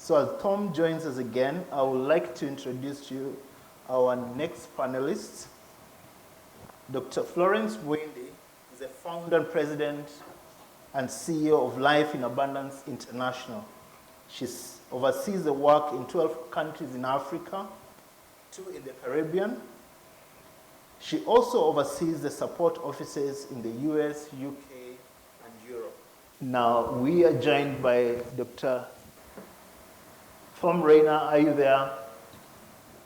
So as Tom joins us again, I would like to introduce to you our next panelist. Dr. Florence Wendy is the founder and president and CEO of Life in Abundance International. She oversees the work in 12 countries in Africa, 2 in the Caribbean. She also oversees the support offices in the US, UK, and Europe. Now, we are joined by Dr. Tom Rayner. Are you there?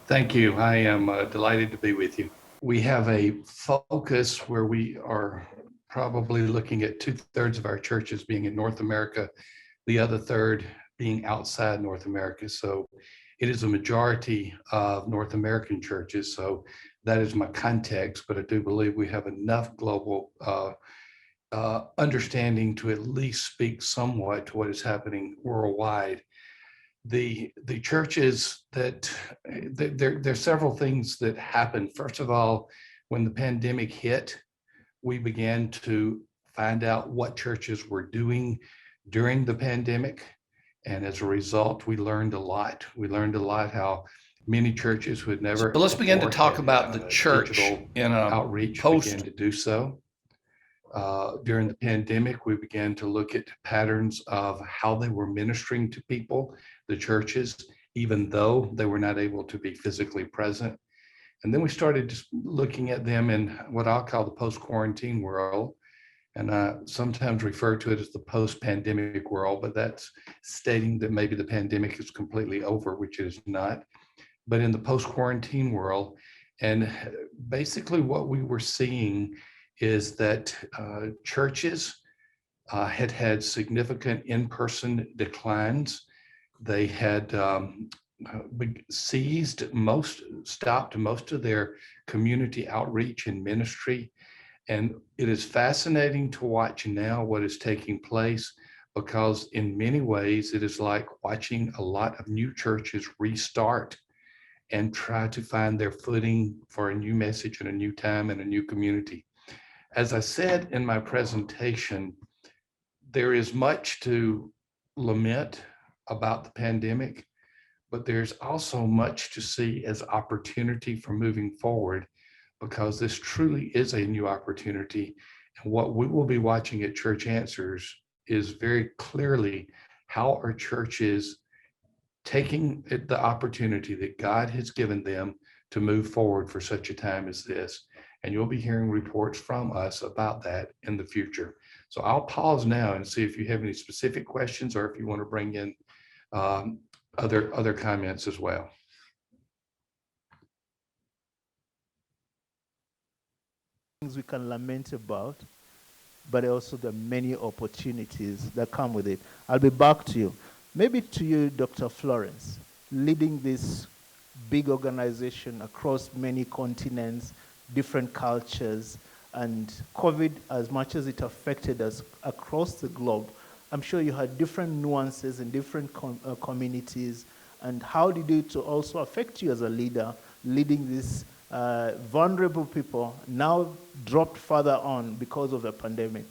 Thank you. I am delighted to be with you. We have a focus where we are probably looking at 2/3 of our churches being in North America, the other third being outside North America. So it is a majority of North American churches. So that is my context, but I do believe we have enough global understanding to at least speak somewhat to what is happening worldwide. The churches that there are several things that happened. First of all, when the pandemic hit, we began to find out what churches were doing during the pandemic. And as a result, we learned a lot. We learned a lot how many churches would never. So let's begin to talk about the church in a outreach began to do so. During the pandemic, we began to look at patterns of how they were ministering to people, the churches, even though they were not able to be physically present. And then we started just looking at them in what I'll call the post-quarantine world. And I sometimes refer to it as the post-pandemic world, but that's stating that maybe the pandemic is completely over, which it is not. But in the post-quarantine world, and basically what we were seeing is that churches had significant in-person declines. They had stopped most of their community outreach and ministry. And it is fascinating to watch now what is taking place, because in many ways it is like watching a lot of new churches restart and try to find their footing for a new message and a new time and a new community. As I said in my presentation, there is much to lament about the pandemic, but there's also much to see as opportunity for moving forward, because this truly is a new opportunity. And what we will be watching at Church Answers is very clearly how our churches taking the opportunity that God has given them to move forward for such a time as this. And you'll be hearing reports from us about that in the future. So I'll pause now and see if you have any specific questions, or if you want to bring in other comments as well. Things we can lament about, but also the many opportunities that come with it. I'll be back to you. Maybe to you, Dr. Florence, leading this big organization across many continents, different cultures, and COVID, as much as it affected us across the globe, I'm sure you had different nuances in different communities. And how did it also affect you as a leader, leading these vulnerable people, now dropped further on because of the pandemic?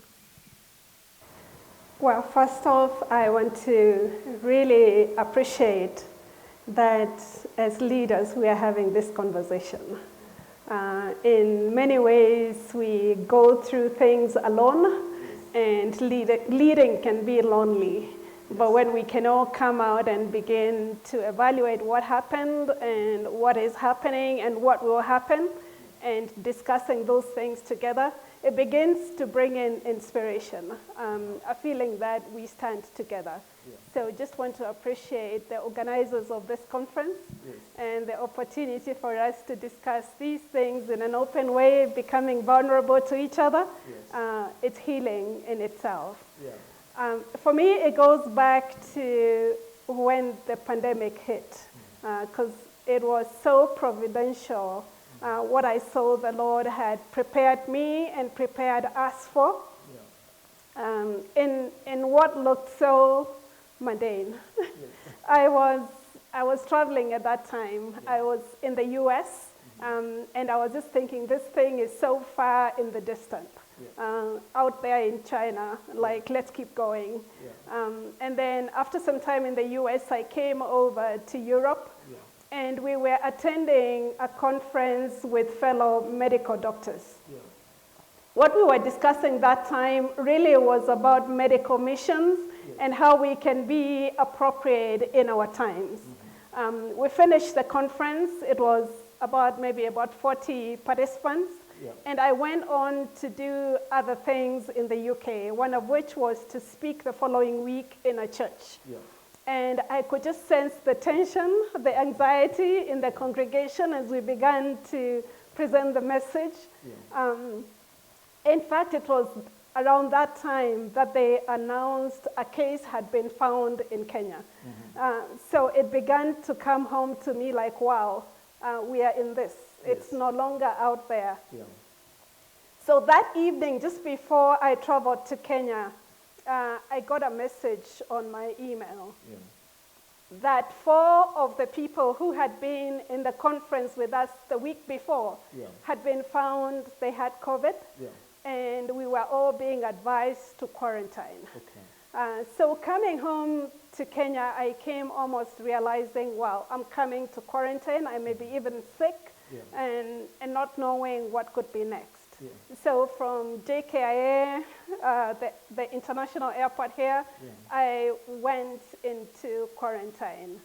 Well, first off, I want to really appreciate that as leaders, we are having this conversation. In many ways, we go through things alone, and leading can be lonely. But when we can all come out and begin to evaluate what happened and what is happening and what will happen, and discussing those things together, it begins to bring in inspiration, a feeling that we stand together. Yeah. So just want to appreciate the organizers of this conference, yes, and the opportunity for us to discuss these things in an open way, becoming vulnerable to each other. Yes. It's healing in itself. Yeah. For me, it goes back to when the pandemic hit, because it was so providential. What I saw the Lord had prepared me and prepared us for, yeah, in what looked so mundane. Yes. I was traveling at that time. Yeah. I was in the US, And I was just thinking, this thing is so far in the distance, out there in China, like, let's keep going. And then after some time in the US, I came over to Europe, and we were attending a conference with fellow medical doctors. What we were discussing that time really was about medical missions and how we can be appropriate in our times. We finished the conference. It was maybe about 40 participants. And I went on to do other things in the UK, one of which was to speak the following week in a church. And I could just sense the tension, the anxiety in the congregation as we began to present the message. In fact, it was around that time that they announced a case had been found in Kenya. So it began to come home to me like, wow, we are in this. It's no longer out there. So that evening, just before I traveled to Kenya, I got a message on my email that 4 of the people who had been in the conference with us the week before had been found, they had COVID, and we were all being advised to quarantine. So coming home to Kenya, I came almost realizing, wow, I'm coming to quarantine. I may be even sick, and not knowing what could be next. So from JKIA, the international airport here, I went into quarantine.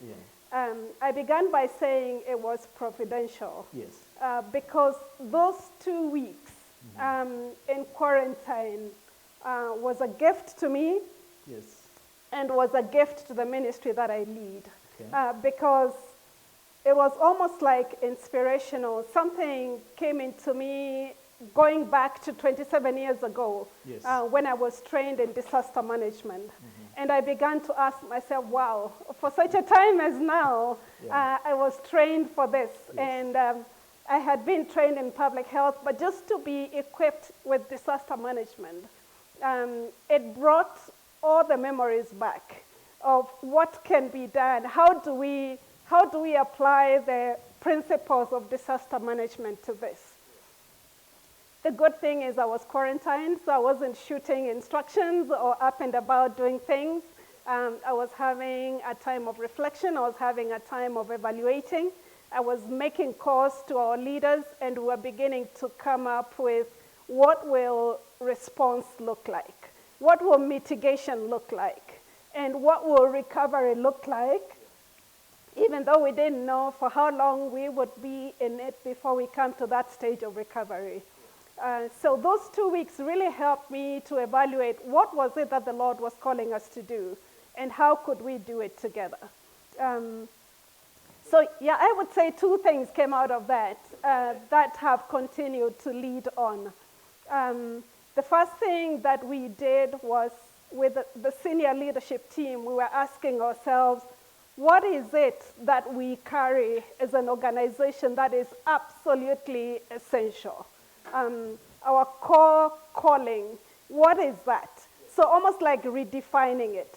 I began by saying it was providential, because those 2 weeks in quarantine was a gift to me, and was a gift to the ministry that I lead, because it was almost like inspirational. Something came into me going back to 27 years ago, when I was trained in disaster management. And I began to ask myself, wow, for such a time as now, I was trained for this. And I had been trained in public health, but just to be equipped with disaster management, it brought all the memories back of what can be done. How do we apply the principles of disaster management to this? The good thing is I was quarantined, so I wasn't shooting instructions or up and about doing things. I was having a time of reflection. I was having a time of evaluating. I was making calls to our leaders, and we were beginning to come up with what will response look like? What will mitigation look like? And what will recovery look like? Even though we didn't know for how long we would be in it before we come to that stage of recovery. So those 2 weeks really helped me to evaluate what was it that the Lord was calling us to do, and how could we do it together. So yeah, I would say 2 things came out of that that have continued to lead on. The first thing that we did was, with the senior leadership team, we were asking ourselves, what is it that we carry as an organization that is absolutely essential? Our core calling, what is that? So almost like redefining it.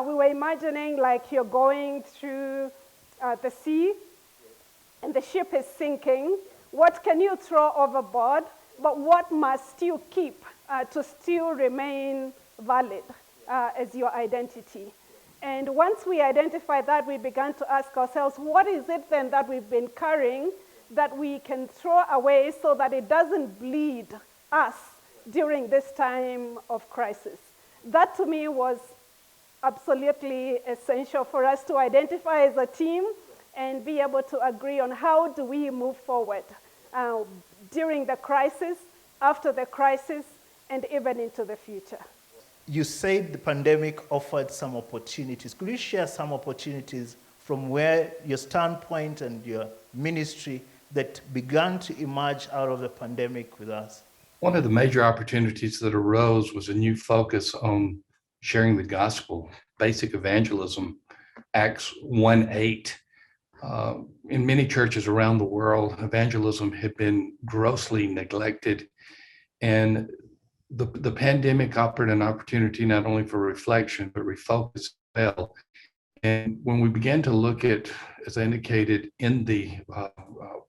We were imagining like you're going through the sea and the ship is sinking. What can you throw overboard? But what must you keep to still remain valid as your identity? And once we identified that, we began to ask ourselves, what is it then that we've been carrying that we can throw away so that it doesn't bleed us during this time of crisis? That to me was absolutely essential for us to identify as a team and be able to agree on how do we move forward during the crisis, after the crisis, and even into the future. You said the pandemic offered some opportunities. Could you share some opportunities from where your standpoint and your ministry that began to emerge out of the pandemic with us? One of the major opportunities that arose was a new focus on sharing the gospel, basic evangelism, Acts 1:8. In many churches around the world, evangelism had been grossly neglected, and the pandemic offered an opportunity not only for reflection, but refocus as well. And when we began to look at, as I indicated in the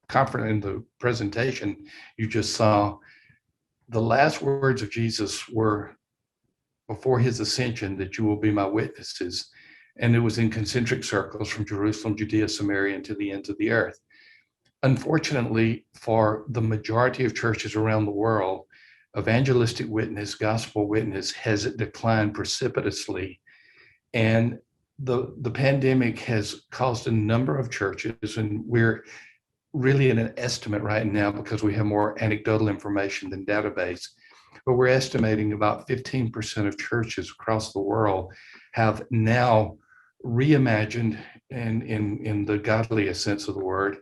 conference, in the presentation you just saw, the last words of Jesus were before his ascension, that you will be my witnesses. And it was in concentric circles from Jerusalem, Judea, Samaria, and to the ends of the earth. Unfortunately, for the majority of churches around the world, evangelistic witness, gospel witness has declined precipitously. And the pandemic has caused a number of churches, and we're really in an estimate right now because we have more anecdotal information than database, but we're estimating about 15% of churches across the world have now reimagined, and in the godliest sense of the word,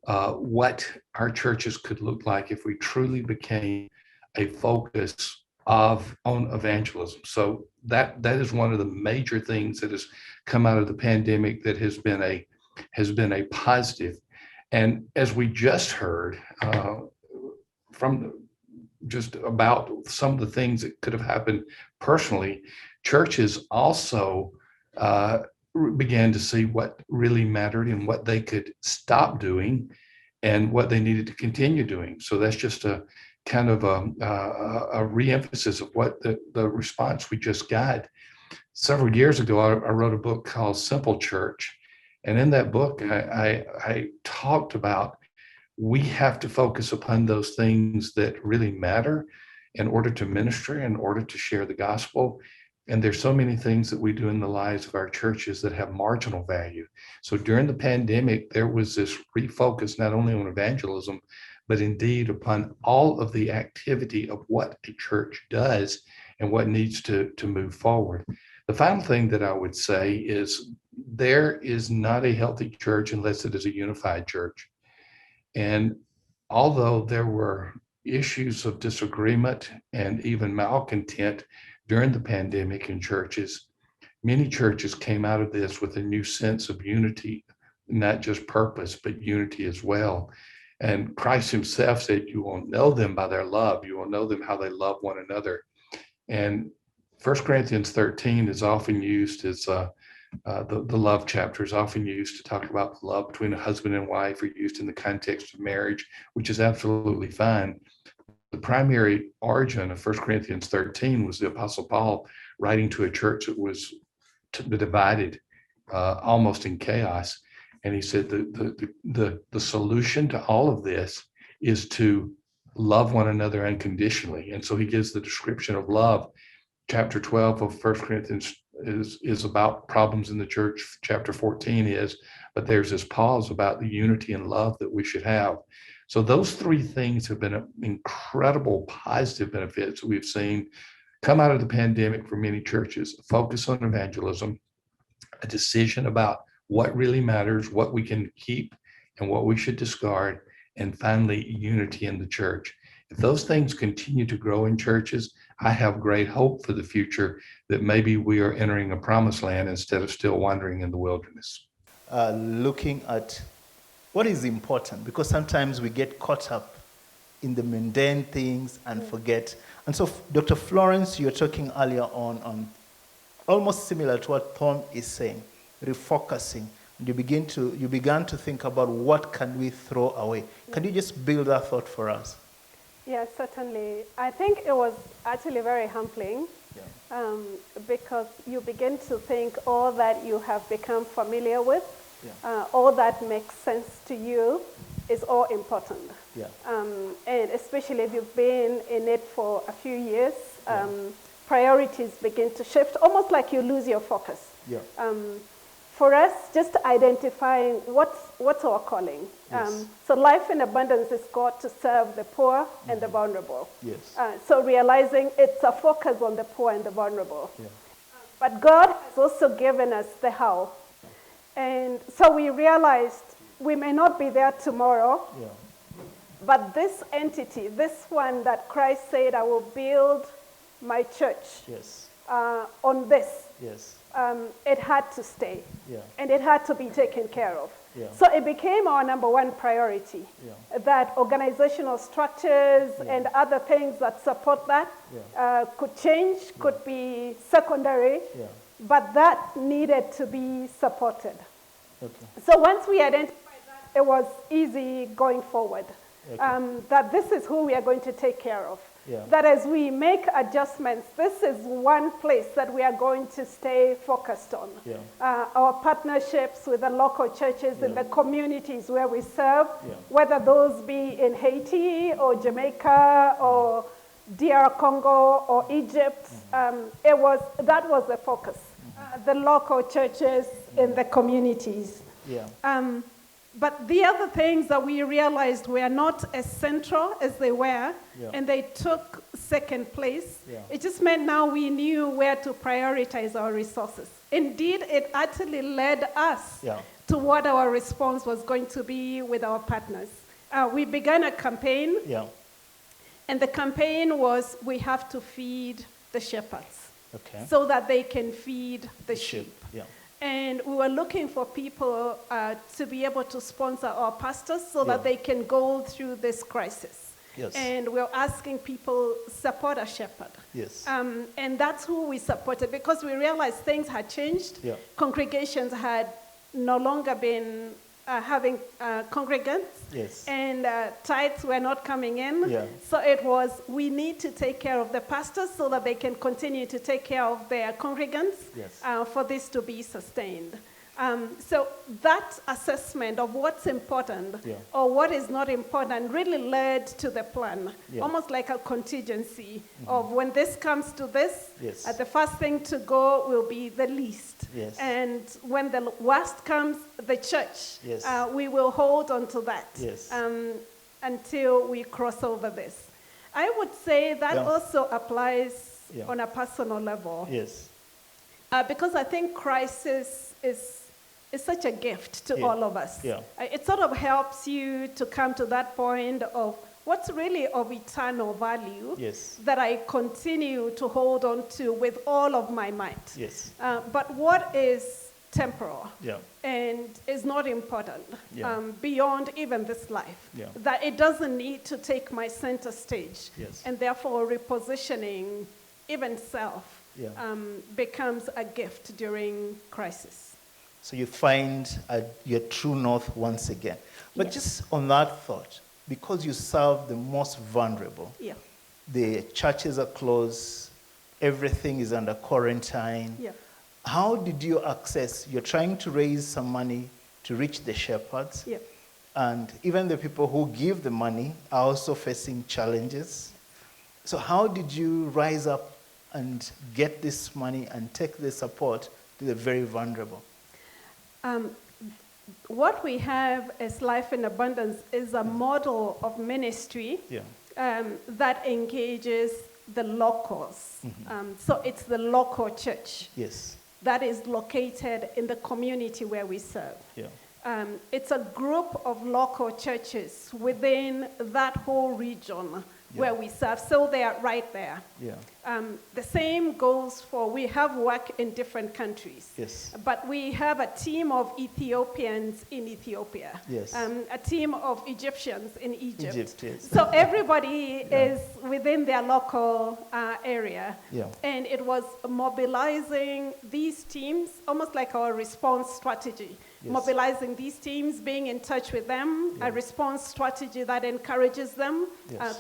what our churches could look like if we truly became a focus on evangelism. So that is one of the major things that has come out of the pandemic that has been a positive. And as we just heard just about some of the things that could have happened personally, churches also began to see what really mattered and what they could stop doing and what they needed to continue doing. So that's just a kind of a re-emphasis of what the response we just got. Several years ago, I wrote a book called Simple Church. And in that book, I talked about we have to focus upon those things that really matter in order to minister, in order to share the gospel. And there's so many things that we do in the lives of our churches that have marginal value. So during the pandemic, there was this refocus not only on evangelism, but indeed upon all of the activity of what a church does and what needs to move forward. The final thing that I would say is there is not a healthy church unless it is a unified church. And although there were issues of disagreement and even malcontent during the pandemic in churches, many churches came out of this with a new sense of unity, not just purpose, but unity as well. And Christ himself said, you will know them by their love. You will know them how they love one another. And 1 Corinthians 13 is often used as the love chapter is often used to talk about the love between a husband and wife, or used in the context of marriage, which is absolutely fine. The primary origin of 1 Corinthians 13 was the Apostle Paul writing to a church that was divided, almost in chaos. And he said the solution to all of this is to love one another unconditionally. And so he gives the description of love. Chapter 12 of 1 Corinthians is about problems in the church. Chapter 14 is, but there's this pause about the unity and love that we should have. So those three things have been incredible positive benefits that we've seen come out of the pandemic for many churches. A focus on evangelism, a decision about what really matters, what we can keep and what we should discard, and finally, unity in the church. If those things continue to grow in churches, I have great hope for the future that maybe we are entering a promised land instead of still wandering in the wilderness. Looking at what is important, because sometimes we get caught up in the mundane things and forget. And so, Dr. Florence, you were talking earlier on almost similar to what Tom is saying, refocusing. You began to think about what can we throw away. Can you just build that thought for us? Yes, certainly. I think it was actually very humbling, because you begin to think all that you have become familiar with, all that makes sense to you is all important. And especially if you've been in it for a few years, priorities begin to shift, almost like you lose your focus. For us, just identifying what's our calling. So life in abundance is called to serve the poor and the vulnerable. So realizing it's a focus on the poor and the vulnerable. But God has also given us the how. And so we realized we may not be there tomorrow, but this entity, this one that Christ said, I will build my church on this. It had to stay, and it had to be taken care of. So it became our number one priority, that organizational structures and other things that support that could change, could be secondary, but that needed to be supported. Okay. So once we identified that, it was easy going forward. Okay. That this is who we are going to take care of. Yeah. That as we make adjustments, this is one place that we are going to stay focused on. Yeah. Our partnerships with the local churches in the communities where we serve, whether those be in Haiti or Jamaica or DR Congo or Egypt, that was the focus. The local churches in the communities. Yeah. But the other things that we realized were not as central as they were, and they took second place. It just meant now we knew where to prioritize our resources. Indeed, it actually led us to what our response was going to be with our partners. We began a campaign, and the campaign was, we have to feed the shepherds so that they can feed the sheep. Yeah. And we were looking for people to be able to sponsor our pastors so that they can go through this crisis. Yes. And we were asking people, support a shepherd. Yes. And that's who we supported, because we realized things had changed. Yeah. Congregations had no longer been having congregants. Yes. And tithes were not coming in. Yeah. So it was, we need to take care of the pastors so that they can continue to take care of their congregants for this to be sustained. So that assessment of what's important or what is not important really led to the plan, almost like a contingency of when this comes to this, the first thing to go will be the least. Yes. And when the worst comes, the church, we will hold on to that until we cross over this. I would say that also applies on a personal level. Yes. Because I think crisis is such a gift to all of us. Yeah. It sort of helps you to come to that point of what's really of eternal value that I continue to hold on to with all of my might. Yes. But what is temporal and is not important beyond even this life, that it doesn't need to take my center stage, and therefore repositioning even self becomes a gift during crisis. So you find your true north once again. But just on that thought, because you serve the most vulnerable, the churches are closed, everything is under quarantine. How did you access? You're trying to raise some money to reach the shepherds, and even the people who give the money are also facing challenges. So how did you rise up and get this money and take the support to the very vulnerable? What we have as Life in Abundance is a model of ministry that engages the locals. So it's the local church that is located in the community where we serve. It's a group of local churches within that whole region where we serve. So they are right there. The same goes for, we have work in different countries. But we have a team of Ethiopians in Ethiopia. A team of Egyptians in Egypt. So everybody is within their local area. And it was mobilizing these teams, almost like our response strategy. Mobilizing these teams, being in touch with them, a response strategy that encourages them,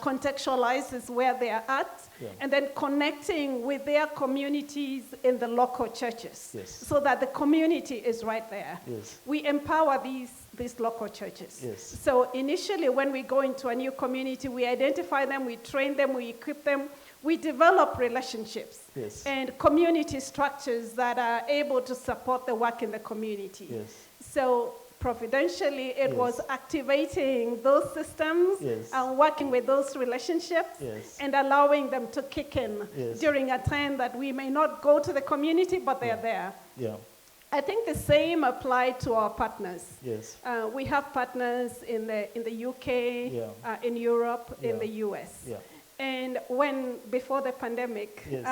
contextualizes where they are at, and then connecting with their communities in the local churches so that the community is right there. We empower these local churches. So initially when we go into a new community, we identify them, we train them, we equip them, we develop relationships and community structures that are able to support the work in the community. So providentially, it was activating those systems and working with those relationships and allowing them to kick in during a time that we may not go to the community, but they're there. I think the same applied to our partners. We have partners in the UK, in Europe, in the US. And before the pandemic, Yes.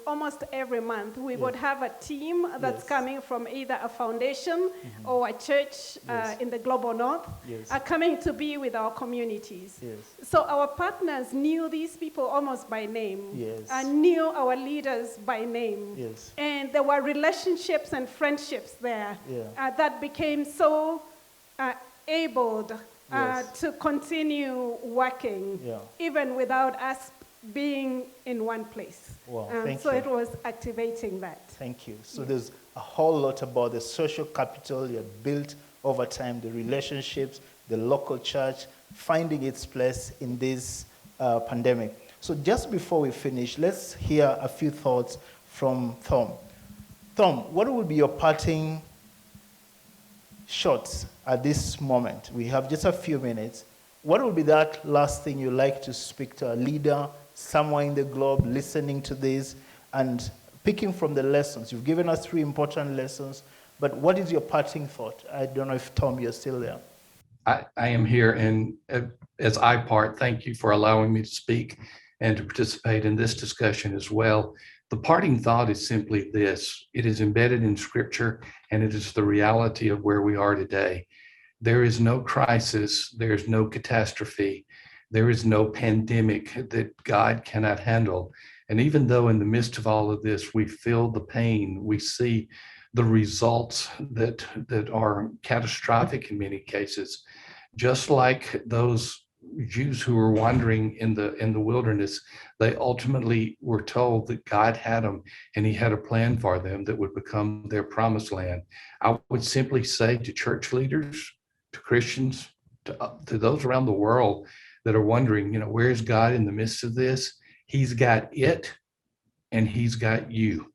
almost every month, we would have a team that's Yes. coming from either a foundation or a church Yes. in the global north, Yes. coming to be with our communities. Yes. So our partners knew these people almost by name, Yes. and knew our leaders by name. Yes. And there were relationships and friendships there that became so able to continue working, even without us being in one place. Wow, thank so you. it was activating that. Thank you. So there's a whole lot about the social capital you have built over time, the relationships, the local church, finding its place in this pandemic. So just before we finish, let's hear a few thoughts from Tom. Tom, what would be your parting shots at this moment? We have just a few minutes. What would be that last thing you'd like to speak to a leader somewhere in the globe listening to this and picking from the lessons? You've given us 3 important lessons, but what is your parting thought? I don't know if, Tom, you're still there. I am here, and as I part, thank you for allowing me to speak and to participate in this discussion as well. The parting thought is simply this: it is embedded in Scripture, and it is the reality of where we are today. There is no crisis, there is no catastrophe, there is no pandemic that God cannot handle. And even though in the midst of all of this, we feel the pain, we see the results that are catastrophic in many cases, just like those Jews who were wandering in the wilderness, they ultimately were told that God had them and he had a plan for them that would become their promised land. I would simply say to church leaders, to Christians, to those around the world that are wondering, where is God in the midst of this? He's got it and he's got you.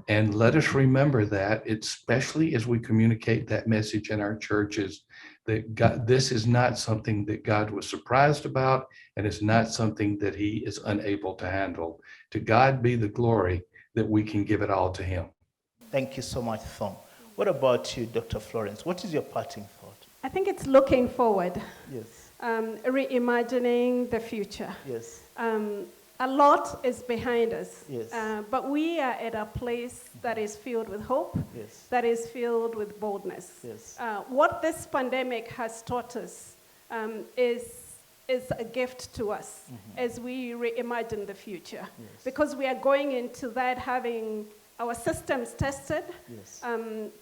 And let us remember that, especially as we communicate that message in our churches, that God, this is not something that God was surprised about, and it's not something that he is unable to handle. To God be the glory that we can give it all to him. Thank you so much, Tom. What about you, Dr. Florence? What is your parting thought? I think it's looking forward, Yes. reimagining the future. Yes. A lot is behind us, Yes. but we are at a place that is filled with hope, Yes. that is filled with boldness. Yes. What this pandemic has taught us is a gift to us as we reimagine the future, because we are going into that having our systems tested, Yes.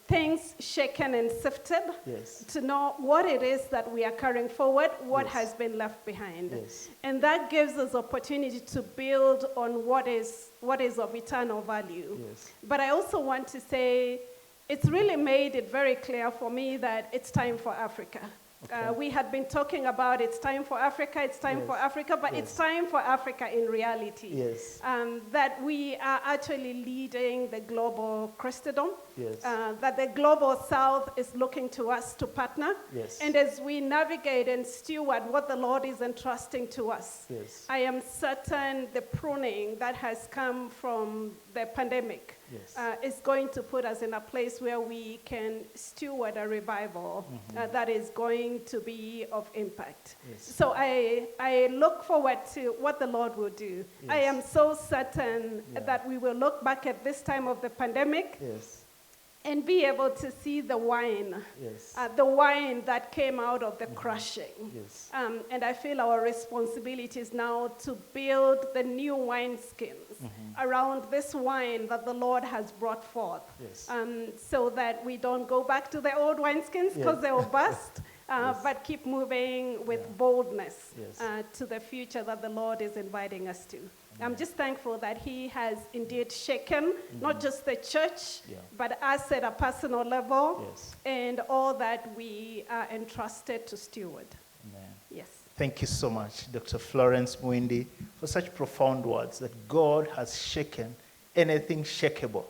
Things shaken and sifted, Yes. to know what it is that we are carrying forward, what Yes. has been left behind. Yes. And that gives us opportunity to build on what is of eternal value. Yes. But I also want to say, it's really made it very clear for me that it's time for Africa. Okay. We had been talking about it's time for Africa, but Yes. it's time for Africa in reality. Yes. That we are actually leading the global Christendom, Yes. that the global South is looking to us to partner. Yes. And as we navigate and steward what the Lord is entrusting to us, Yes. I am certain the pruning that has come from the pandemic Yes. is going to put us in a place where we can steward a revival that is going to be of impact. Yes. So I look forward to what the Lord will do. Yes. I am so certain that we will look back at this time of the pandemic Yes. and be able to see the wine that came out of the crushing. Yes. And I feel our responsibility is now to build the new wineskins around this wine that the Lord has brought forth, Yes. so that we don't go back to the old wineskins because they will bust, but keep moving with boldness to the future that the Lord is inviting us to. I'm just thankful that he has indeed shaken not just the church, but us at a personal level, and all that we are entrusted to steward. Amen. Yes. Thank you so much, Dr. Florence Mwindi, for such profound words that God has shaken anything shakeable,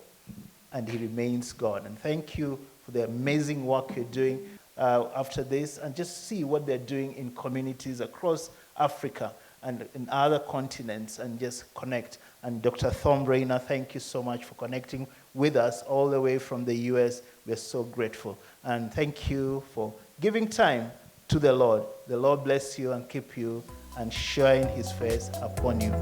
and he remains God. And thank you for the amazing work you're doing after this, and just see what they're doing in communities across Africa and in other continents, and just connect. And Dr. Thom Rainer, thank you so much for connecting with us all the way from the US. We're so grateful. And thank you for giving time to the Lord. The Lord bless you and keep you, and shine his face upon you.